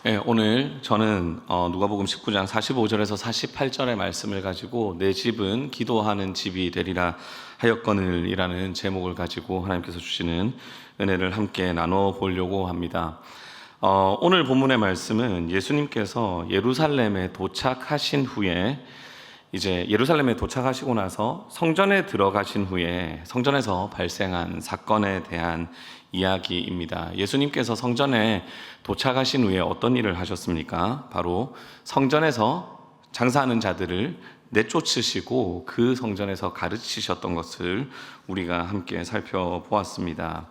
네, 오늘 저는 누가복음 19장 45절에서 48절의 말씀을 가지고 내 집은 기도하는 집이 되리라 하였거늘이라는 제목을 가지고 하나님께서 주시는 은혜를 함께 나눠보려고 합니다. 오늘 본문의 말씀은 예수님께서 예루살렘에 도착하신 후에 이제 예루살렘에 도착하시고 나서 성전에 들어가신 후에 성전에서 발생한 사건에 대한 이야기입니다. 예수님께서 성전에 도착하신 후에 어떤 일을 하셨습니까? 바로 성전에서 장사하는 자들을 내쫓으시고 그 성전에서 가르치셨던 것을 우리가 함께 살펴보았습니다.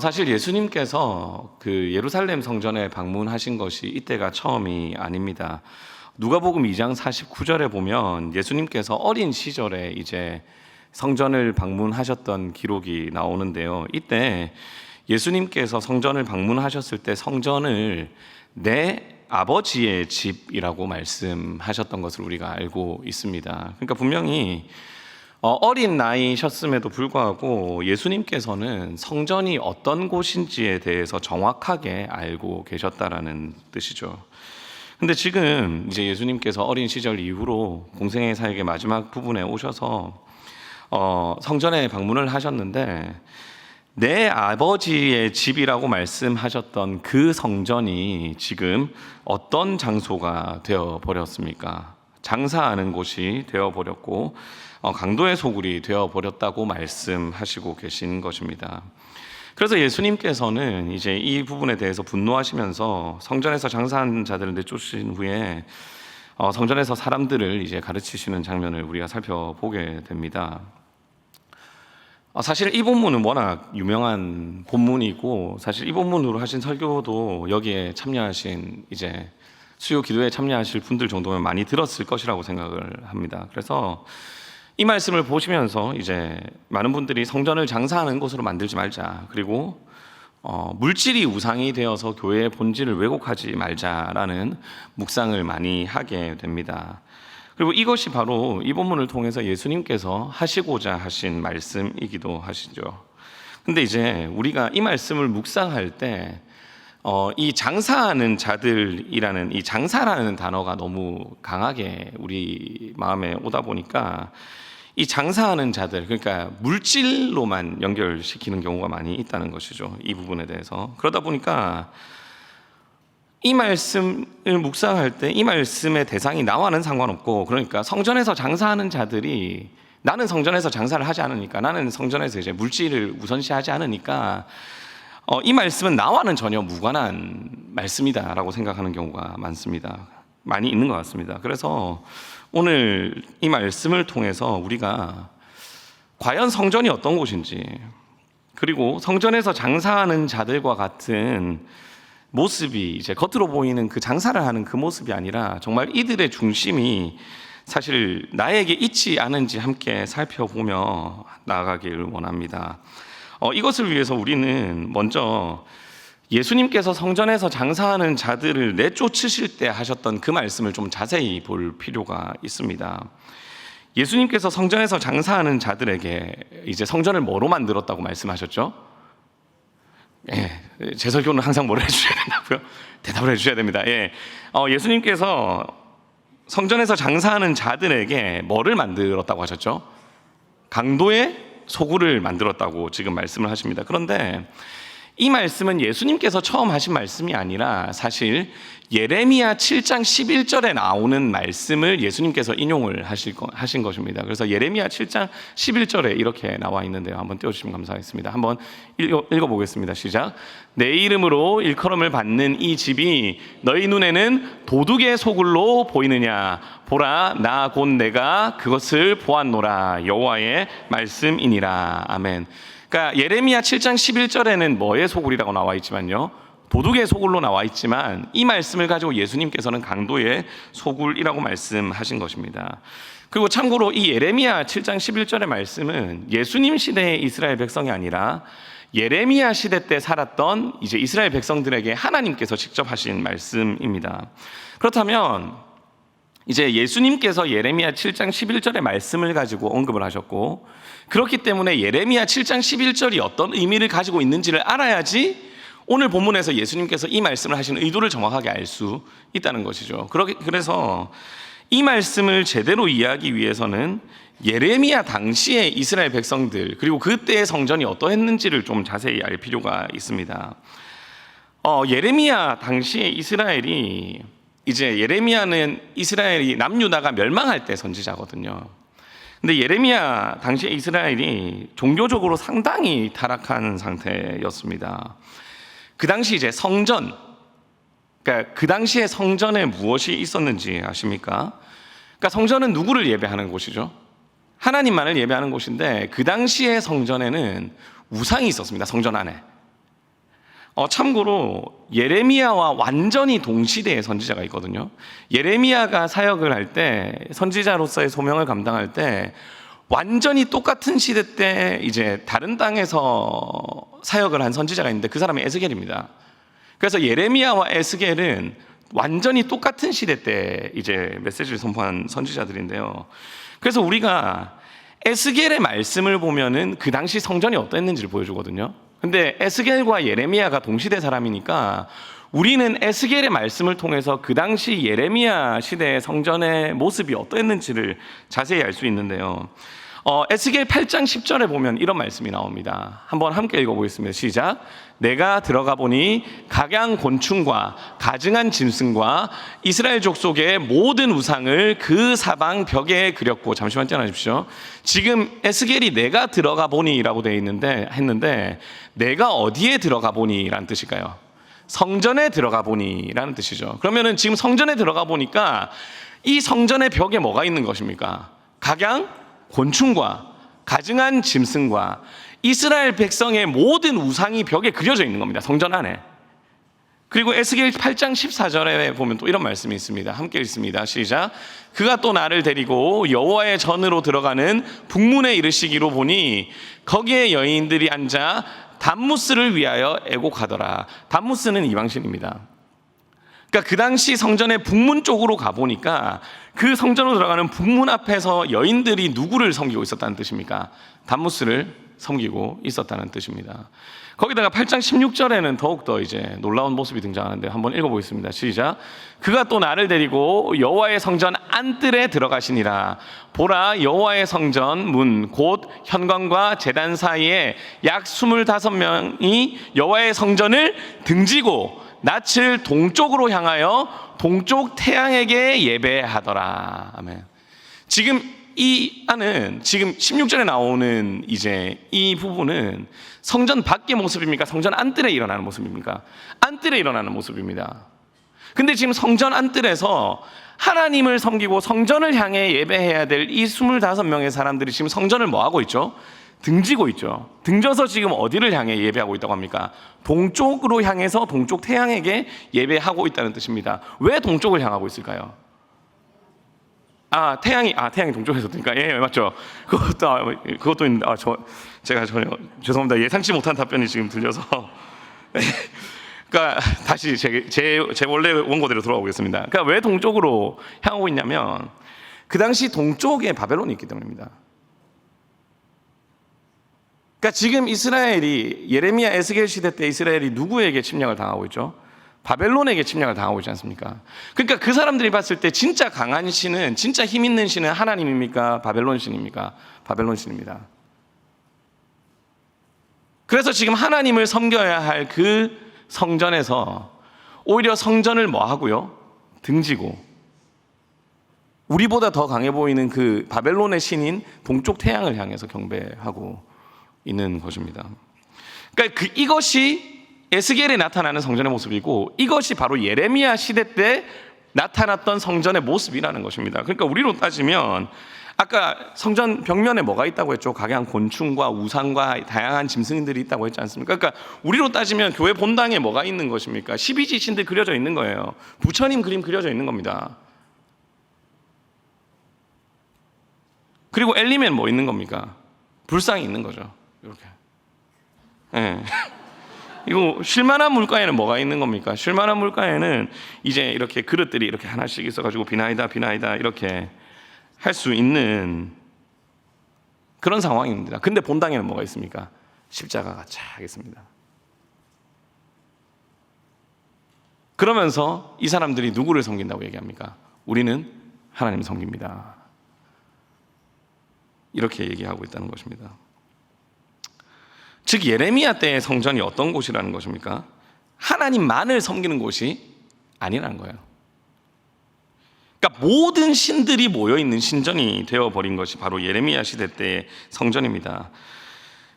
사실 예수님께서 그 예루살렘 성전에 방문하신 것이 이때가 처음이 아닙니다. 누가복음 2장 49절에 보면 예수님께서 어린 시절에 이제 성전을 방문하셨던 기록이 나오는데요. 이때 예수님께서 성전을 방문하셨을 때 성전을 내 아버지의 집이라고 말씀하셨던 것을 우리가 알고 있습니다. 그러니까 분명히 어린 나이셨음에도 불구하고 예수님께서는 성전이 어떤 곳인지에 대해서 정확하게 알고 계셨다라는 뜻이죠. 근데 지금 이제 예수님께서 어린 시절 이후로 공생의 사역의 마지막 부분에 오셔서 성전에 방문을 하셨는데 내 아버지의 집이라고 말씀하셨던 그 성전이 지금 어떤 장소가 되어버렸습니까? 장사하는 곳이 되어버렸고 강도의 소굴이 되어버렸다고 말씀하시고 계신 것입니다. 그래서 예수님께서는 이제 이 부분에 대해서 분노하시면서 성전에서 장사하는 자들을 내쫓으신 후에 성전에서 사람들을 이제 가르치시는 장면을 우리가 살펴보게 됩니다. 사실 이 본문은 워낙 유명한 본문이고 사실 이 본문으로 하신 설교도 여기에 참여하신 이제 수요 기도에 참여하실 분들 정도면 많이 들었을 것이라고 생각을 합니다. 그래서 이 말씀을 보시면서 이제 많은 분들이 성전을 장사하는 곳으로 만들지 말자, 그리고 물질이 우상이 되어서 교회의 본질을 왜곡하지 말자라는 묵상을 많이 하게 됩니다. 그리고 이것이 바로 이 본문을 통해서 예수님께서 하시고자 하신 말씀이기도 하시죠. 근데 이제 우리가 이 말씀을 묵상할 때 이 장사하는 자들이라는 이 장사라는 단어가 너무 강하게 우리 마음에 오다 보니까 이 장사하는 자들, 그러니까 물질로만 연결시키는 경우가 많이 있다는 것이죠. 이 부분에 대해서. 그러다 보니까 이 말씀을 묵상할 때 이 말씀의 대상이 나와는 상관없고, 그러니까 성전에서 장사하는 자들이 나는 성전에서 장사를 하지 않으니까, 나는 성전에서 이제 물질을 우선시하지 않으니까 이 말씀은 나와는 전혀 무관한 말씀이다라고 생각하는 경우가 많습니다. 많이 있는 것 같습니다. 그래서 오늘 이 말씀을 통해서 우리가 과연 성전이 어떤 곳인지, 그리고 성전에서 장사하는 자들과 같은 모습이 이제 겉으로 보이는 그 장사를 하는 그 모습이 아니라 정말 이들의 중심이 사실 나에게 있지 않은지 함께 살펴보며 나아가기를 원합니다. 이것을 위해서 우리는 먼저 예수님께서 성전에서 장사하는 자들을 내쫓으실 때 하셨던 그 말씀을 좀 자세히 볼 필요가 있습니다. 예수님께서 성전에서 장사하는 자들에게 이제 성전을 뭐로 만들었다고 말씀하셨죠? 제 설교는 항상 뭐를 해주셔야 된다고요? 대답을 해주셔야 됩니다. 예수님께서 성전에서 장사하는 자들에게 뭐를 만들었다고 하셨죠? 강도의 소굴을 만들었다고 지금 말씀을 하십니다. 그런데 이 말씀은 예수님께서 처음 하신 말씀이 아니라 사실 예레미야 7장 11절에 나오는 말씀을 예수님께서 인용을 하신 것입니다. 그래서 예레미야 7장 11절에 이렇게 나와 있는데요. 한번 띄워주시면 감사하겠습니다. 한번 읽어보겠습니다. 시작. 내 이름으로 일컬음을 받는 이 집이 너희 눈에는 도둑의 소굴로 보이느냐? 보라, 나 곧 내가 그것을 보았노라. 여호와의 말씀이니라. 아멘. 그러니까 예레미야 7장 11절에는 뭐의 소굴이라고 나와 있지만요, 도둑의 소굴로 나와 있지만 이 말씀을 가지고 예수님께서는 강도의 소굴이라고 말씀하신 것입니다. 그리고 참고로 이 예레미야 7장 11절의 말씀은 예수님 시대의 이스라엘 백성이 아니라 예레미야 시대 때 살았던 이제 이스라엘 백성들에게 하나님께서 직접 하신 말씀입니다. 그렇다면 이제 예수님께서 예레미야 7장 11절의 말씀을 가지고 언급을 하셨고, 그렇기 때문에 예레미야 7장 11절이 어떤 의미를 가지고 있는지를 알아야지 오늘 본문에서 예수님께서 이 말씀을 하신 의도를 정확하게 알 수 있다는 것이죠. 그래서 이 말씀을 제대로 이해하기 위해서는 예레미야 당시의 이스라엘 백성들, 그리고 그때의 성전이 어떠했는지를 좀 자세히 알 필요가 있습니다. 예레미야 당시의 이스라엘이, 이제 예레미야는 이스라엘이 남유다가 멸망할 때 선지자거든요. 근데 예레미야 당시의 이스라엘이 종교적으로 상당히 타락한 상태였습니다. 그 당시 이제 성전, 그러니까 그 당시에 성전에 무엇이 있었는지 아십니까? 그러니까 성전은 누구를 예배하는 곳이죠? 하나님만을 예배하는 곳인데, 그 당시에 성전에는 우상이 있었습니다. 성전 안에. 참고로 예레미야와 완전히 동시대의 선지자가 있거든요. 예레미야가 사역을 할 때, 선지자로서의 소명을 감당할 때 완전히 똑같은 시대 때 이제 다른 땅에서 사역을 한 선지자가 있는데, 그 사람이 에스겔입니다. 그래서 예레미야와 에스겔은 완전히 똑같은 시대 때 이제 메시지를 선포한 선지자들인데요. 그래서 우리가 에스겔의 말씀을 보면은 그 당시 성전이 어땠는지를 보여주거든요. 근데 에스겔과 예레미야가 동시대 사람이니까 우리는 에스겔의 말씀을 통해서 그 당시 예레미야 시대의 성전의 모습이 어땠는지를 자세히 알 수 있는데요. 에스겔 8장 10절에 보면 이런 말씀이 나옵니다. 한번 함께 읽어보겠습니다. 시작. 내가 들어가 보니 각양 곤충과 가증한 짐승과 이스라엘 족속의 모든 우상을 그 사방 벽에 그렸고. 잠시만 떼어놔주십시오. 지금 에스겔이 내가 들어가 보니라고 되어 했는데 내가 어디에 들어가 보니라는 뜻일까요? 성전에 들어가 보니라는 뜻이죠. 그러면은 지금 성전에 들어가 보니까 이 성전의 벽에 뭐가 있는 것입니까? 각양 곤충과 가증한 짐승과 이스라엘 백성의 모든 우상이 벽에 그려져 있는 겁니다. 성전 안에. 그리고 에스겔 8장 14절에 보면 또 이런 말씀이 있습니다. 함께 읽습니다. 시작. 그가 또 나를 데리고 여호와의 전으로 들어가는 북문에 이르시기로 보니 거기에 여인들이 앉아 담무스를 위하여 애곡하더라. 담무스는 이방신입니다. 그러니까 그 당시 성전의 북문 쪽으로 가보니까 그 성전으로 들어가는 북문 앞에서 여인들이 누구를 섬기고 있었다는 뜻입니까? 담무스를 섬기고 있었다는 뜻입니다. 거기다가 8장 16절에는 더욱더 이제 놀라운 모습이 등장하는데 한번 읽어보겠습니다. 시작. 그가 또 나를 데리고 여호와의 성전 안뜰에 들어가시니라. 보라, 여호와의 성전 문 곧 현관과 제단 사이에 약 25명이 여호와의 성전을 등지고 낯을 동쪽으로 향하여 동쪽 태양에게 예배하더라. 아멘. 지금 이 안은, 지금 16절에 나오는 이제 이 부분은 성전 밖의 모습입니까? 성전 안뜰에 일어나는 모습입니까? 안뜰에 일어나는 모습입니다. 근데 지금 성전 안뜰에서 하나님을 섬기고 성전을 향해 예배해야 될 이 25명의 사람들이 지금 성전을 뭐 하고 있죠? 등지고 있죠. 등져서 지금 어디를 향해 예배하고 있다고 합니까? 동쪽으로 향해서 동쪽 태양에게 예배하고 있다는 뜻입니다. 왜 동쪽을 향하고 있을까요? 태양이 동쪽에서 뜨니까. 예, 맞죠. 그것도 있는데, 제가 전혀 죄송합니다. 예상치 못한 답변이 지금 들려서. 그러니까 다시 제 원래 원고대로 돌아가 보겠습니다. 그러니까 왜 동쪽으로 향하고 있냐면 그 당시 동쪽에 바벨론이 있기 때문입니다. 그러니까 지금 이스라엘이, 예레미야 에스겔 시대 때 이스라엘이 누구에게 침략을 당하고 있죠? 바벨론에게 침략을 당하고 있지 않습니까? 그러니까 그 사람들이 봤을 때 진짜 강한 신은, 진짜 힘 있는 신은 하나님입니까? 바벨론 신입니까? 바벨론 신입니다. 그래서 지금 하나님을 섬겨야 할 그 성전에서 오히려 성전을 뭐 하고요? 등지고, 우리보다 더 강해 보이는 그 바벨론의 신인 동쪽 태양을 향해서 경배하고 있는 것입니다. 그러니까 이것이 에스겔에 나타나는 성전의 모습이고, 이것이 바로 예레미야 시대 때 나타났던 성전의 모습이라는 것입니다. 그러니까 우리로 따지면 아까 성전 벽면에 뭐가 있다고 했죠? 각양 곤충과 우상과 다양한 짐승들이 있다고 했지 않습니까? 그러니까 우리로 따지면 교회 본당에 뭐가 있는 것입니까? 12지신들 그려져 있는 거예요. 부처님 그림 그려져 있는 겁니다. 그리고 엘리멘 뭐 있는 겁니까? 불상이 있는 거죠. 이렇게. 네. 이거 쉴만한 물가에는 뭐가 있는 겁니까? 쉴만한 물가에는 이제 이렇게 그릇들이 이렇게 하나씩 있어가지고 비나이다 이렇게 할 수 있는 그런 상황입니다. 근데 본당에는 뭐가 있습니까? 십자가가 쫙 있습니다. 그러면서 이 사람들이 누구를 섬긴다고 얘기합니까? 우리는 하나님을 섬깁니다. 이렇게 얘기하고 있다는 것입니다. 즉 예레미야 때의 성전이 어떤 곳이라는 것입니까? 하나님만을 섬기는 곳이 아니라는 거예요. 그러니까 모든 신들이 모여있는 신전이 되어버린 것이 바로 예레미야 시대 때의 성전입니다.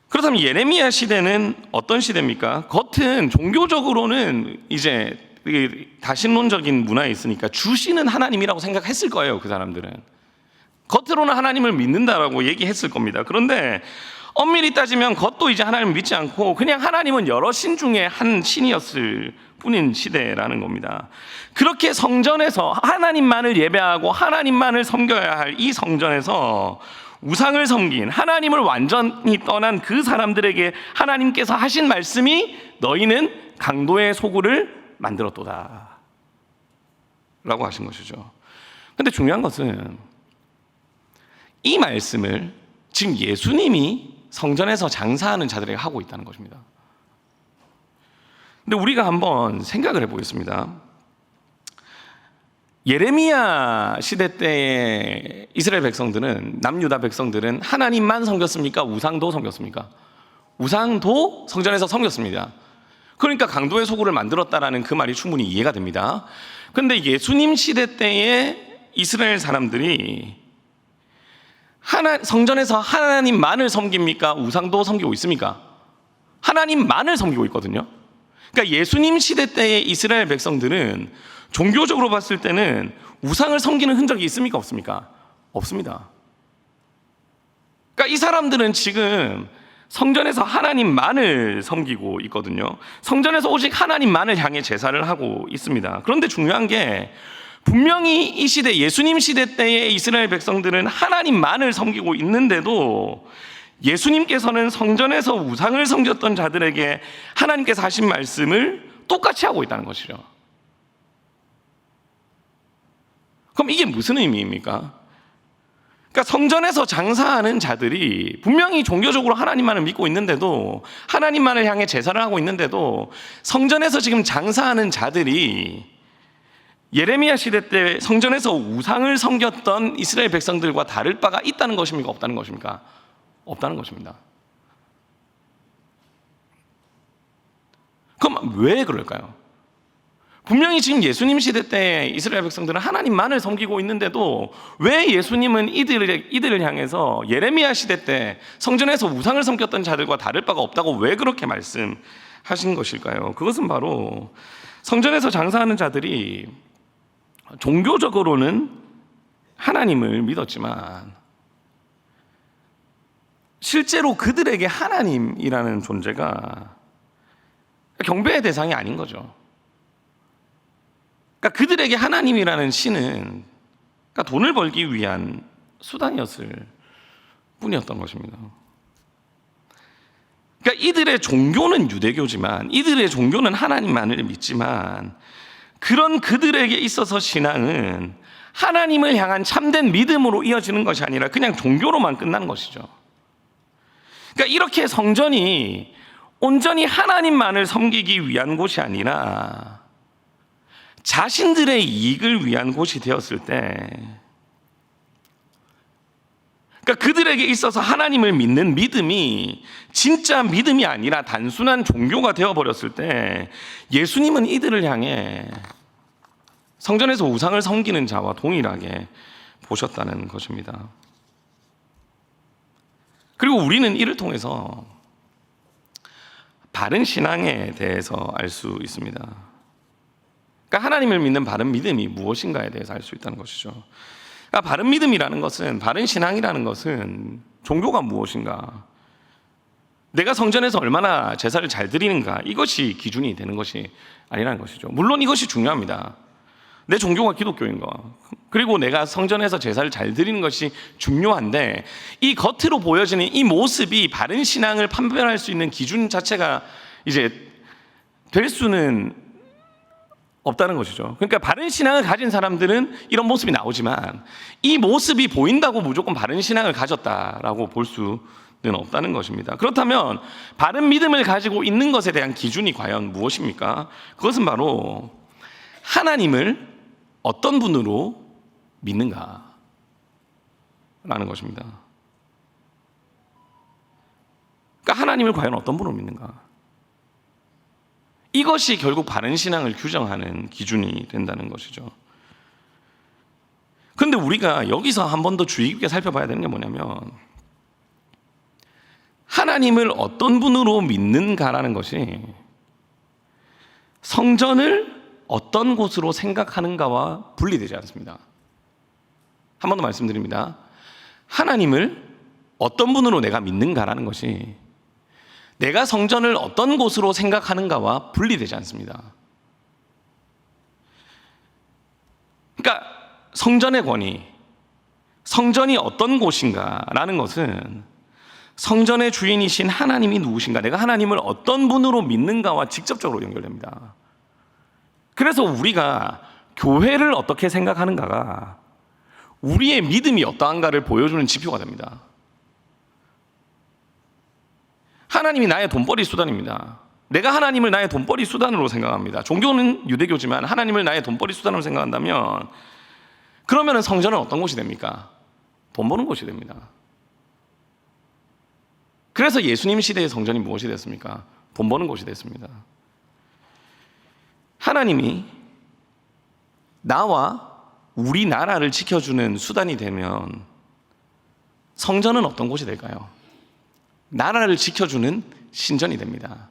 그렇다면 예레미야 시대는 어떤 시대입니까? 겉은 종교적으로는 이제 다신론적인 문화에 있으니까 주신은 하나님이라고 생각했을 거예요. 그 사람들은 겉으로는 하나님을 믿는다라고 얘기했을 겁니다. 그런데 엄밀히 따지면 겉도 이제 하나님을 믿지 않고 그냥 하나님은 여러 신 중에 한 신이었을 뿐인 시대라는 겁니다. 그렇게 성전에서 하나님만을 예배하고 하나님만을 섬겨야 할 이 성전에서 우상을 섬긴, 하나님을 완전히 떠난 그 사람들에게 하나님께서 하신 말씀이 너희는 강도의 소굴을 만들었도다 라고 하신 것이죠. 근데 중요한 것은 이 말씀을 지금 예수님이 성전에서 장사하는 자들에게 하고 있다는 것입니다. 근데 우리가 한번 생각을 해보겠습니다. 예레미야 시대 때의 이스라엘 백성들은, 남유다 백성들은 하나님만 섬겼습니까? 우상도 섬겼습니까? 우상도 성전에서 섬겼습니다. 그러니까 강도의 소굴을 만들었다라는 그 말이 충분히 이해가 됩니다. 그런데 예수님 시대 때의 이스라엘 사람들이 성전에서 하나님만을 섬깁니까? 우상도 섬기고 있습니까? 하나님만을 섬기고 있거든요. 그러니까 예수님 시대 때의 이스라엘 백성들은 종교적으로 봤을 때는 우상을 섬기는 흔적이 있습니까? 없습니까? 없습니다. 그러니까 이 사람들은 지금 성전에서 하나님만을 섬기고 있거든요. 성전에서 오직 하나님만을 향해 제사를 하고 있습니다. 그런데 중요한 게 분명히 이 시대, 예수님 시대 때의 이스라엘 백성들은 하나님만을 섬기고 있는데도 예수님께서는 성전에서 우상을 섬겼던 자들에게 하나님께서 하신 말씀을 똑같이 하고 있다는 것이죠. 그럼 이게 무슨 의미입니까? 그러니까 성전에서 장사하는 자들이 분명히 종교적으로 하나님만을 믿고 있는데도, 하나님만을 향해 제사를 하고 있는데도 성전에서 지금 장사하는 자들이 예레미야 시대 때 성전에서 우상을 섬겼던 이스라엘 백성들과 다를 바가 있다는 것입니까? 없다는 것입니까? 없다는 것입니다. 그럼 왜 그럴까요? 분명히 지금 예수님 시대 때 이스라엘 백성들은 하나님만을 섬기고 있는데도 왜 예수님은 이들을 향해서 예레미야 시대 때 성전에서 우상을 섬겼던 자들과 다를 바가 없다고 왜 그렇게 말씀하신 것일까요? 그것은 바로 성전에서 장사하는 자들이 종교적으로는 하나님을 믿었지만 실제로 그들에게 하나님이라는 존재가 경배의 대상이 아닌 거죠. 그러니까 그들에게 하나님이라는 신은 그러니까 돈을 벌기 위한 수단이었을 뿐이었던 것입니다. 그러니까 이들의 종교는 유대교지만, 이들의 종교는 하나님만을 믿지만, 그런 그들에게 있어서 신앙은 하나님을 향한 참된 믿음으로 이어지는 것이 아니라 그냥 종교로만 끝난 것이죠. 그러니까 이렇게 성전이 온전히 하나님만을 섬기기 위한 곳이 아니라 자신들의 이익을 위한 곳이 되었을 때, 그러니까 그들에게 있어서 하나님을 믿는 믿음이 진짜 믿음이 아니라 단순한 종교가 되어버렸을 때 예수님은 이들을 향해 성전에서 우상을 섬기는 자와 동일하게 보셨다는 것입니다. 그리고 우리는 이를 통해서 바른 신앙에 대해서 알 수 있습니다. 그러니까 하나님을 믿는 바른 믿음이 무엇인가에 대해서 알 수 있다는 것이죠. 그러니까 바른 믿음이라는 것은, 바른 신앙이라는 것은 종교가 무엇인가, 내가 성전에서 얼마나 제사를 잘 드리는가, 이것이 기준이 되는 것이 아니라는 것이죠. 물론 이것이 중요합니다. 내 종교가 기독교인 거, 그리고 내가 성전에서 제사를 잘 드리는 것이 중요한데, 이 겉으로 보여지는 이 모습이 바른 신앙을 판별할 수 있는 기준 자체가 이제 될 수는 없다는 것이죠. 그러니까 바른 신앙을 가진 사람들은 이런 모습이 나오지만 이 모습이 보인다고 무조건 바른 신앙을 가졌다라고 볼 수는 없다는 것입니다. 그렇다면 바른 믿음을 가지고 있는 것에 대한 기준이 과연 무엇입니까? 그것은 바로 하나님을 어떤 분으로 믿는가라는 것입니다. 그러니까 하나님을 과연 어떤 분으로 믿는가? 이것이 결국 바른 신앙을 규정하는 기준이 된다는 것이죠. 그런데 우리가 여기서 한 번 더 주의 깊게 살펴봐야 되는 게 뭐냐면, 하나님을 어떤 분으로 믿는가라는 것이 성전을 어떤 곳으로 생각하는가와 분리되지 않습니다. 한 번 더 말씀드립니다. 하나님을 어떤 분으로 내가 믿는가라는 것이 내가 성전을 어떤 곳으로 생각하는가와 분리되지 않습니다. 그러니까 성전의 권위, 성전이 어떤 곳인가라는 것은 성전의 주인이신 하나님이 누구신가, 내가 하나님을 어떤 분으로 믿는가와 직접적으로 연결됩니다. 그래서 우리가 교회를 어떻게 생각하는가가 우리의 믿음이 어떠한가를 보여주는 지표가 됩니다. 하나님이 나의 돈벌이 수단입니다. 내가 하나님을 나의 돈벌이 수단으로 생각합니다. 종교는 유대교지만 하나님을 나의 돈벌이 수단으로 생각한다면, 그러면 성전은 어떤 곳이 됩니까? 돈 버는 곳이 됩니다. 그래서 예수님 시대의 성전이 무엇이 됐습니까? 돈 버는 곳이 됐습니다. 하나님이 나와 우리나라를 지켜주는 수단이 되면 성전은 어떤 곳이 될까요? 나라를 지켜주는 신전이 됩니다.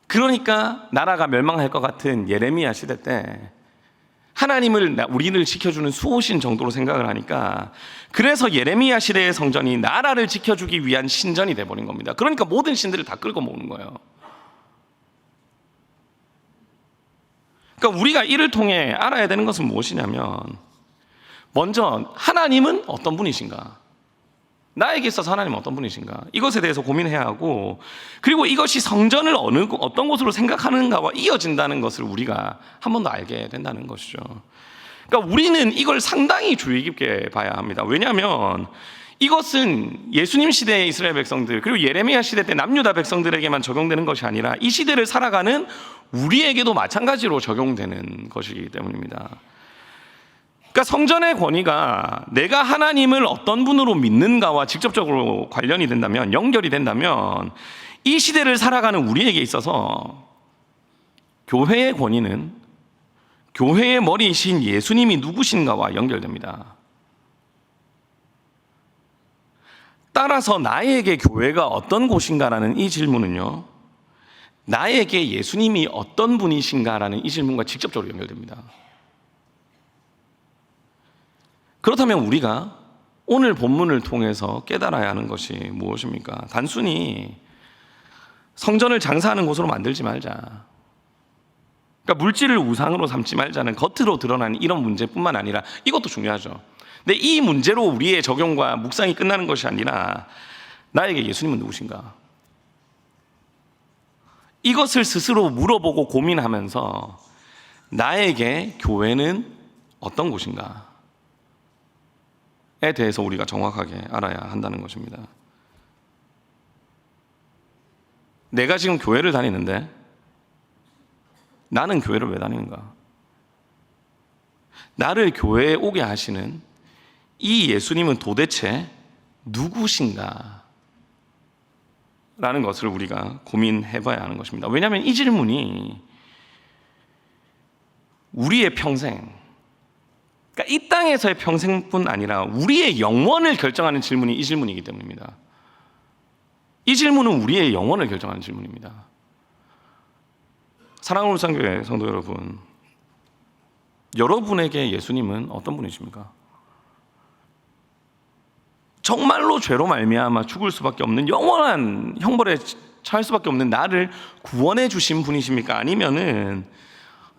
그러니까 나라가 멸망할 것 같은 예레미야 시대 때 하나님을, 우리를 지켜주는 수호신 정도로 생각을 하니까, 그래서 예레미야 시대의 성전이 나라를 지켜주기 위한 신전이 돼버린 겁니다. 그러니까 모든 신들을 다 끌고 모으는 거예요. 그러니까 우리가 이를 통해 알아야 되는 것은 무엇이냐면, 먼저 하나님은 어떤 분이신가, 나에게 있어서 하나님은 어떤 분이신가, 이것에 대해서 고민해야 하고, 그리고 이것이 성전을 어떤 곳으로 생각하는가와 이어진다는 것을 우리가 한 번 더 알게 된다는 것이죠. 그러니까 우리는 이걸 상당히 주의 깊게 봐야 합니다. 왜냐하면 이것은 예수님 시대의 이스라엘 백성들, 그리고 예레미야 시대 때 남유다 백성들에게만 적용되는 것이 아니라 이 시대를 살아가는 우리에게도 마찬가지로 적용되는 것이기 때문입니다. 그러니까 성전의 권위가 내가 하나님을 어떤 분으로 믿는가와 직접적으로 관련이 된다면, 연결이 된다면, 이 시대를 살아가는 우리에게 있어서 교회의 권위는 교회의 머리이신 예수님이 누구신가와 연결됩니다. 따라서 나에게 교회가 어떤 곳인가라는 이 질문은요, 나에게 예수님이 어떤 분이신가라는 이 질문과 직접적으로 연결됩니다. 그렇다면 우리가 오늘 본문을 통해서 깨달아야 하는 것이 무엇입니까? 단순히 성전을 장사하는 곳으로 만들지 말자, 그러니까 물질을 우상으로 삼지 말자는 겉으로 드러나는 이런 문제뿐만 아니라, 이것도 중요하죠. 근데 이 문제로 우리의 적용과 묵상이 끝나는 것이 아니라, 나에게 예수님은 누구신가? 이것을 스스로 물어보고 고민하면서 나에게 교회는 어떤 곳인가? 에 대해서 우리가 정확하게 알아야 한다는 것입니다. 내가 지금 교회를 다니는데 나는 교회를 왜 다니는가? 나를 교회에 오게 하시는 이 예수님은 도대체 누구신가? 라는 것을 우리가 고민해 봐야 하는 것입니다. 왜냐하면 이 질문이 우리의 평생, 그러니까 이 땅에서의 평생뿐 아니라 우리의 영원을 결정하는 질문이 이 질문이기 때문입니다. 이 질문은 우리의 영원을 결정하는 질문입니다. 사랑하는 울산교회 성도 여러분, 여러분에게 예수님은 어떤 분이십니까? 정말로 죄로 말미암아 죽을 수밖에 없는, 영원한 형벌에 처할 수밖에 없는 나를 구원해 주신 분이십니까? 아니면은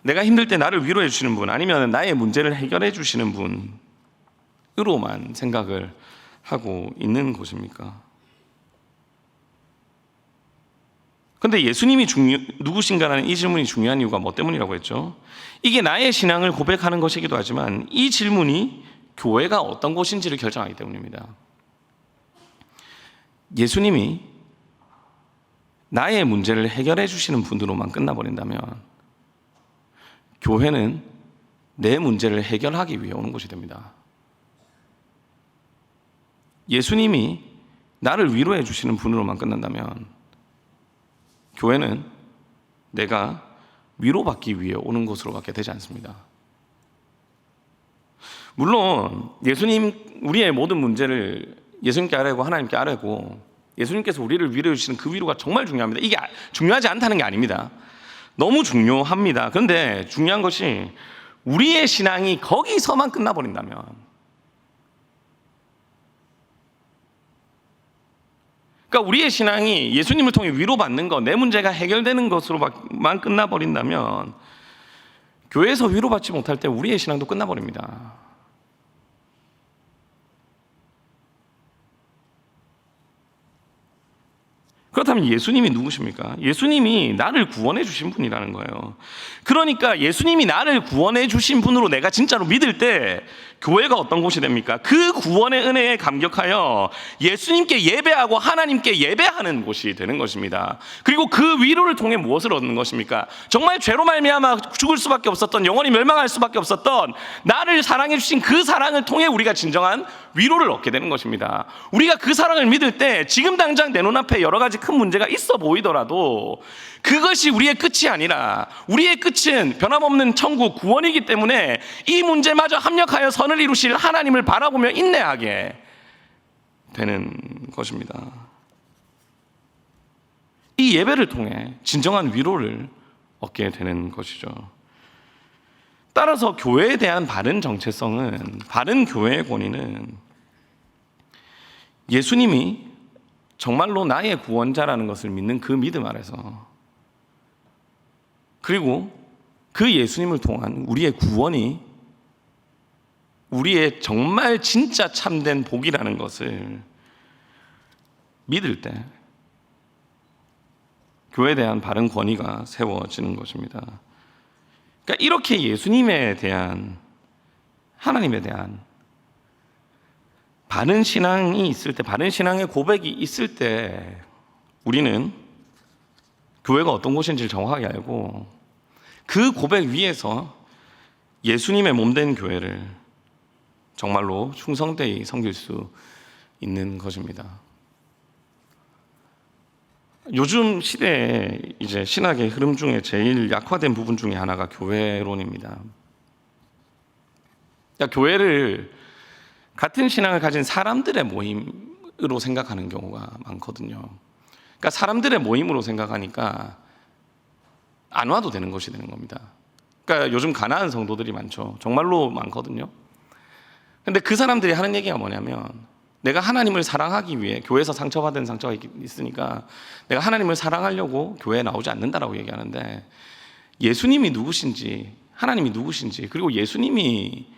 내가 힘들 때 나를 위로해 주시는 분, 아니면 나의 문제를 해결해 주시는 분으로만 생각을 하고 있는 곳입니까? 그런데 예수님이 누구신가라는 이 질문이 중요한 이유가 뭐 때문이라고 했죠? 이게 나의 신앙을 고백하는 것이기도 하지만 이 질문이 교회가 어떤 곳인지를 결정하기 때문입니다. 예수님이 나의 문제를 해결해 주시는 분으로만 끝나버린다면 교회는 내 문제를 해결하기 위해 오는 곳이 됩니다. 예수님이 나를 위로해 주시는 분으로만 끝난다면 교회는 내가 위로받기 위해 오는 곳으로밖에 되지 않습니다. 물론 우리의 모든 문제를 예수님께 아뢰고 하나님께 아뢰고 예수님께서 우리를 위로해 주시는 그 위로가 정말 중요합니다. 이게 중요하지 않다는 게 아닙니다. 너무 중요합니다. 그런데 중요한 것이 우리의 신앙이 거기서만 끝나버린다면, 그러니까 우리의 신앙이 예수님을 통해 위로받는 것, 내 문제가 해결되는 것으로만 끝나버린다면 교회에서 위로받지 못할 때 우리의 신앙도 끝나버립니다. 그렇다면 예수님이 누구십니까? 예수님이 나를 구원해 주신 분이라는 거예요. 그러니까 예수님이 나를 구원해 주신 분으로 내가 진짜로 믿을 때 교회가 어떤 곳이 됩니까? 그 구원의 은혜에 감격하여 예수님께 예배하고 하나님께 예배하는 곳이 되는 것입니다. 그리고 그 위로를 통해 무엇을 얻는 것입니까? 정말 죄로 말미암아 죽을 수밖에 없었던, 영원히 멸망할 수밖에 없었던 나를 사랑해 주신 그 사랑을 통해 우리가 진정한 위로를 얻게 되는 것입니다. 우리가 그 사랑을 믿을 때 지금 당장 내 눈앞에 여러 가지 큰 문제가 있어 보이더라도 그것이 우리의 끝이 아니라 우리의 끝은 변함없는 천국 구원이기 때문에 이 문제마저 합력하여 선을 이루실 하나님을 바라보며 인내하게 되는 것입니다. 이 예배를 통해 진정한 위로를 얻게 되는 것이죠. 따라서 교회에 대한 바른 정체성은, 바른 교회의 권위는 예수님이 정말로 나의 구원자라는 것을 믿는 그 믿음 아래서, 그리고 그 예수님을 통한 우리의 구원이 우리의 정말 진짜 참된 복이라는 것을 믿을 때 교회에 대한 바른 권위가 세워지는 것입니다. 그러니까 이렇게 예수님에 대한, 하나님에 대한 바른 신앙이 있을 때, 바른 신앙의 고백이 있을 때 우리는 교회가 어떤 곳인지를 정확하게 알고 그 고백 위에서 예수님의 몸된 교회를 정말로 충성되이 섬길 수 있는 것입니다. 요즘 시대에 이제 신학의 흐름 중에 제일 약화된 부분 중에 하나가 교회론입니다. 그러니까 교회를 같은 신앙을 가진 사람들의 모임으로 생각하는 경우가 많거든요. 그러니까 사람들의 모임으로 생각하니까 안 와도 되는 것이 되는 겁니다. 그러니까 요즘 가난한 성도들이 많죠. 정말로 많거든요. 근데 그 사람들이 하는 얘기가 뭐냐면, 내가 하나님을 사랑하기 위해, 교회에서 상처받은 상처가 있으니까 내가 하나님을 사랑하려고 교회에 나오지 않는다라고 얘기하는데, 예수님이 누구신지, 하나님이 누구신지, 그리고 예수님이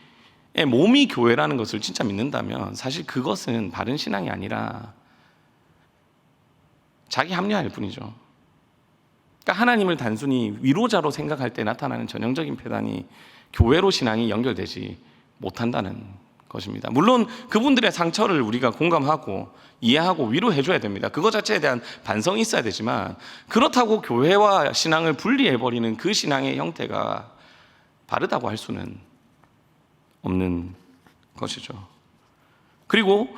몸이 교회라는 것을 진짜 믿는다면 사실 그것은 바른 신앙이 아니라 자기 합리화일 뿐이죠. 그러니까 하나님을 단순히 위로자로 생각할 때 나타나는 전형적인 패단이 교회로 신앙이 연결되지 못한다는 것입니다. 물론 그분들의 상처를 우리가 공감하고 이해하고 위로해줘야 됩니다. 그것 자체에 대한 반성이 있어야 되지만, 그렇다고 교회와 신앙을 분리해버리는 그 신앙의 형태가 바르다고 할 수는 없는 것이죠. 그리고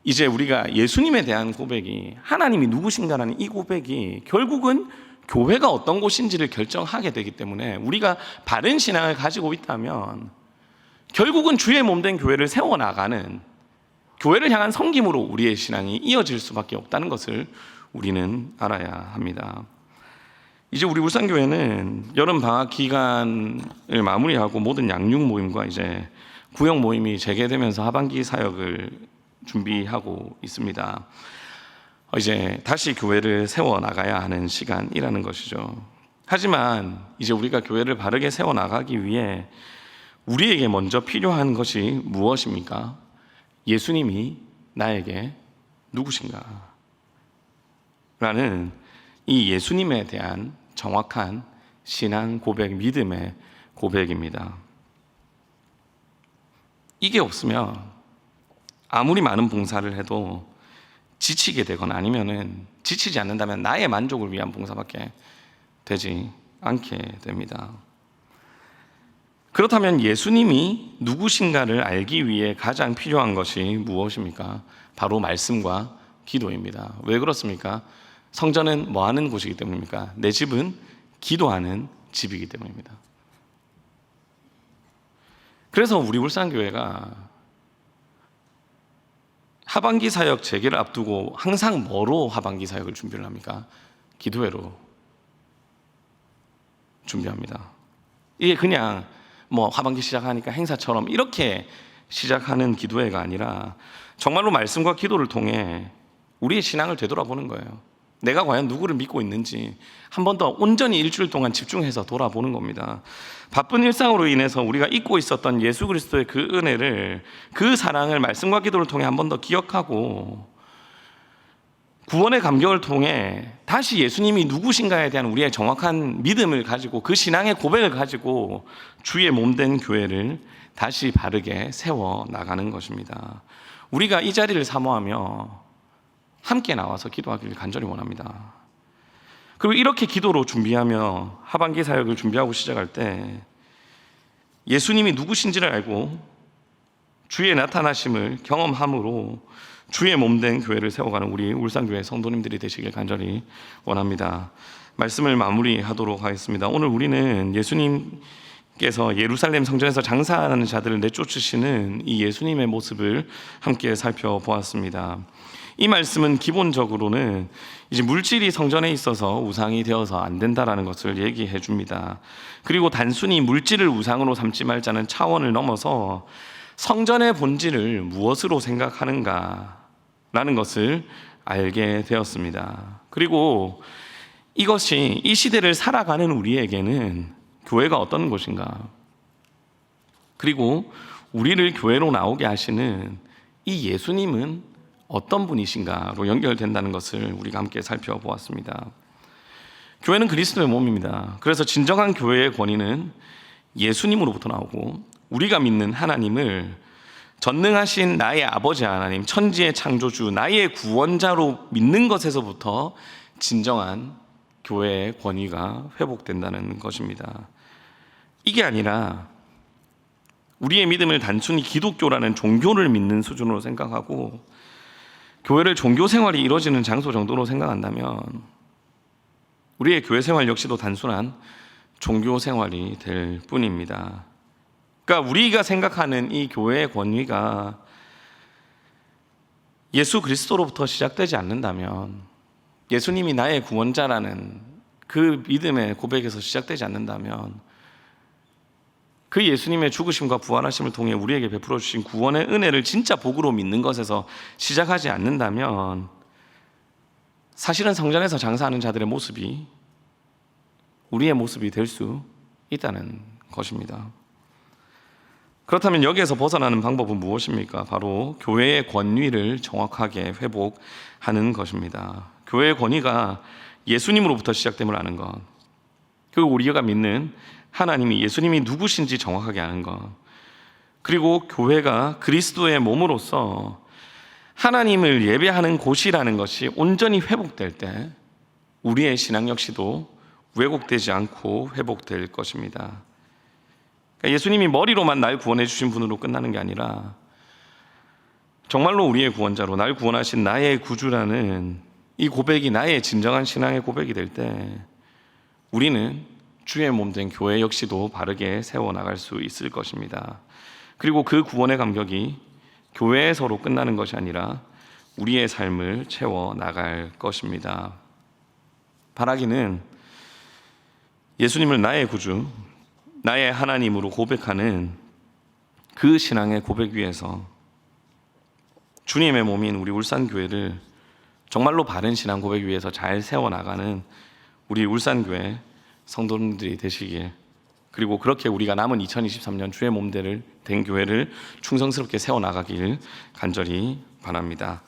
이제 우리가 예수님에 대한 고백이, 하나님이 누구신가라는 이 고백이 결국은 교회가 어떤 곳인지를 결정하게 되기 때문에, 우리가 바른 신앙을 가지고 있다면 결국은 주의 몸된 교회를 세워나가는, 교회를 향한 섬김으로 우리의 신앙이 이어질 수밖에 없다는 것을 우리는 알아야 합니다. 이제 우리 울산교회는 여름 방학 기간을 마무리하고 모든 양육 모임과 이제 구역 모임이 재개되면서 하반기 사역을 준비하고 있습니다. 이제 다시 교회를 세워나가야 하는 시간이라는 것이죠. 하지만 이제 우리가 교회를 바르게 세워나가기 위해 우리에게 먼저 필요한 것이 무엇입니까? 예수님이 나에게 누구신가? 라는 이 예수님에 대한 정확한 신앙 고백, 믿음의 고백입니다. 이게 없으면 아무리 많은 봉사를 해도 지치게 되거나 아니면은 지치지 않는다면 나의 만족을 위한 봉사밖에 되지 않게 됩니다. 그렇다면 예수님이 누구신가를 알기 위해 가장 필요한 것이 무엇입니까? 바로 말씀과 기도입니다. 왜 그렇습니까? 성전은 뭐 하는 곳이기 때문입니까? 내 집은 기도하는 집이기 때문입니다. 그래서 우리 울산교회가 하반기 사역 재개를 앞두고 항상 뭐로 하반기 사역을 준비를 합니까? 기도회로 준비합니다. 이게 그냥 뭐 하반기 시작하니까 행사처럼 이렇게 시작하는 기도회가 아니라 정말로 말씀과 기도를 통해 우리의 신앙을 되돌아보는 거예요. 내가 과연 누구를 믿고 있는지 한 번 더 온전히 일주일 동안 집중해서 돌아보는 겁니다. 바쁜 일상으로 인해서 우리가 잊고 있었던 예수 그리스도의 그 은혜를, 그 사랑을 말씀과 기도를 통해 한 번 더 기억하고 구원의 감격을 통해 다시 예수님이 누구신가에 대한 우리의 정확한 믿음을 가지고 그 신앙의 고백을 가지고 주의 몸된 교회를 다시 바르게 세워 나가는 것입니다. 우리가 이 자리를 사모하며 함께 나와서 기도하기를 간절히 원합니다. 그리고 이렇게 기도로 준비하며 하반기 사역을 준비하고 시작할 때 예수님이 누구신지를 알고 주의 나타나심을 경험함으로 주의 몸된 교회를 세워가는 우리 울산교회 성도님들이 되시길 간절히 원합니다. 말씀을 마무리하도록 하겠습니다. 오늘 우리는 예수님께서 예루살렘 성전에서 장사하는 자들을 내쫓으시는 이 예수님의 모습을 함께 살펴보았습니다. 이 말씀은 기본적으로는 이제 물질이 성전에 있어서 우상이 되어서 안 된다라는 것을 얘기해 줍니다. 그리고 단순히 물질을 우상으로 삼지 말자는 차원을 넘어서 성전의 본질을 무엇으로 생각하는가라는 것을 알게 되었습니다. 그리고 이것이 이 시대를 살아가는 우리에게는 교회가 어떤 곳인가, 그리고 우리를 교회로 나오게 하시는 이 예수님은 어떤 분이신가로 연결된다는 것을 우리가 함께 살펴보았습니다. 교회는 그리스도의 몸입니다. 그래서 진정한 교회의 권위는 예수님으로부터 나오고 우리가 믿는 하나님을 전능하신 나의 아버지 하나님, 천지의 창조주, 나의 구원자로 믿는 것에서부터 진정한 교회의 권위가 회복된다는 것입니다. 이게 아니라 우리의 믿음을 단순히 기독교라는 종교를 믿는 수준으로 생각하고 교회를 종교 생활이 이루어지는 장소 정도로 생각한다면 우리의 교회 생활 역시도 단순한 종교 생활이 될 뿐입니다. 그러니까 우리가 생각하는 이 교회의 권위가 예수 그리스도로부터 시작되지 않는다면, 예수님이 나의 구원자라는 그 믿음의 고백에서 시작되지 않는다면, 그 예수님의 죽으심과 부활하심을 통해 우리에게 베풀어 주신 구원의 은혜를 진짜 복으로 믿는 것에서 시작하지 않는다면 사실은 성전에서 장사하는 자들의 모습이 우리의 모습이 될 수 있다는 것입니다. 그렇다면 여기에서 벗어나는 방법은 무엇입니까? 바로 교회의 권위를 정확하게 회복하는 것입니다. 교회의 권위가 예수님으로부터 시작됨을 아는 것, 그리고 우리가 믿는 하나님이, 예수님이 누구신지 정확하게 아는 것, 그리고 교회가 그리스도의 몸으로서 하나님을 예배하는 곳이라는 것이 온전히 회복될 때 우리의 신앙 역시도 왜곡되지 않고 회복될 것입니다. 그러니까 예수님이 머리로만 날 구원해 주신 분으로 끝나는 게 아니라 정말로 우리의 구원자로 날 구원하신 나의 구주라는 이 고백이 나의 진정한 신앙의 고백이 될 때 우리는 주의 몸된 교회 역시도 바르게 세워나갈 수 있을 것입니다. 그리고 그 구원의 감격이 교회에서로 끝나는 것이 아니라 우리의 삶을 채워나갈 것입니다. 바라기는 예수님을 나의 구주, 나의 하나님으로 고백하는 그 신앙의 고백 위에서 주님의 몸인 우리 울산교회를 정말로 바른 신앙 고백 위에서 잘 세워나가는 우리 울산교회 성도님들이 되시길, 그리고 그렇게 우리가 남은 2023년 주의 몸된 교회를 충성스럽게 세워나가길 간절히 바랍니다.